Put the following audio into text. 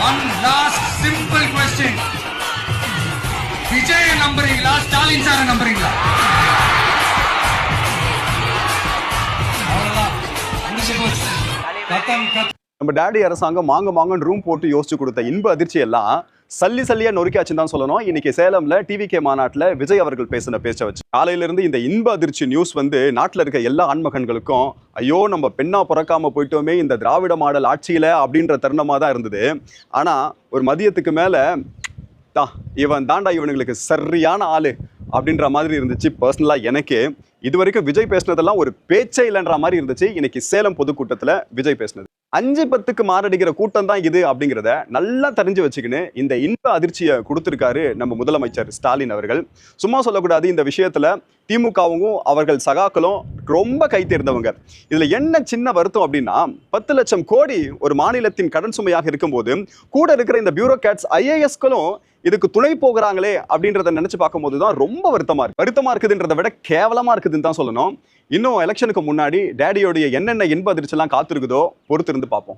One last simple question. Vijay நம்புறீங்களா ஸ்டாலின் சார நம்புறீங்களா? நம்ம டாடி அரசாங்கம் மாங்கன்னு ரூம் போட்டு யோசிச்சு கொடுத்த இன்ப அதிர்ச்சி எல்லாம் சல்லியா நொறுக்கியாச்சுன்னு தான் சொல்லணும். இன்னைக்கு சேலம்ல டிவிகே மாநாட்டில் விஜய் அவர்கள் பேசின பேச்சை வச்சு காலையில இருந்து இந்த இன்ப அதிர்ச்சி நியூஸ் வந்து நாட்டில் இருக்க எல்லா ஆண்மகன்களுக்கும் ஐயோ நம்ம பெண்ணா பிறக்காம போயிட்டோமே இந்த திராவிட மாடல் ஆட்சியில அப்படின்ற தருணமா தான் இருந்தது. ஆனா ஒரு மதியத்துக்கு மேல இவன் தாண்டா இவனுங்களுக்கு சரியான ஆளு அப்படின்ற மாதிரி இருந்துச்சு. பர்சனலா எனக்கு இது வரைக்கும் விஜய் பேசினதெல்லாம் ஒரு பேச்சே இல்லைன்ற மாதிரி இருந்துச்சு. இன்னைக்கு சேலம் பொதுக்கூட்டத்துல விஜய் பேசினது 5-10க்கு மாரடிக்கிற கூட்டம் தான் இது அப்படிங்கிறத நல்லா தெரிஞ்சு வச்சுக்கின்னு இந்த இன்ப அதிர்ச்சியை கொடுத்திருக்காரு நம்ம முதலமைச்சர் ஸ்டாலின் அவர்கள். சும்மா சொல்லக்கூடாது, இந்த விஷயத்துல திமுகவும் அவர்கள் சகாக்களும் ரொம்ப கை தேர்ந்தவங்க. இதுல என்ன சின்ன வருத்தம் அப்படின்னா 10 லட்சம் கோடி ஒரு மாநிலத்தின் கடன் சுமையாக இருக்கும்போது கூட இருக்கிற இந்த பியூரோக்ராட்ஸ் IAS-களும் இதுக்கு துணை போகிறாங்களே அப்படின்றத நினைச்சு பார்க்கும்போது தான் ரொம்ப வருத்தமா இருக்குதுன்றதை விட கேவலமா இருக்குதுன்னு தான் சொல்லணும். இன்னும் எலெக்ஷனுக்கு முன்னாடி டேடியோடைய என்னென்ன இன்ப அதிர்ச்சியெல்லாம் காத்திருக்குதோ பொறுத்திருந்து பார்ப்போம்.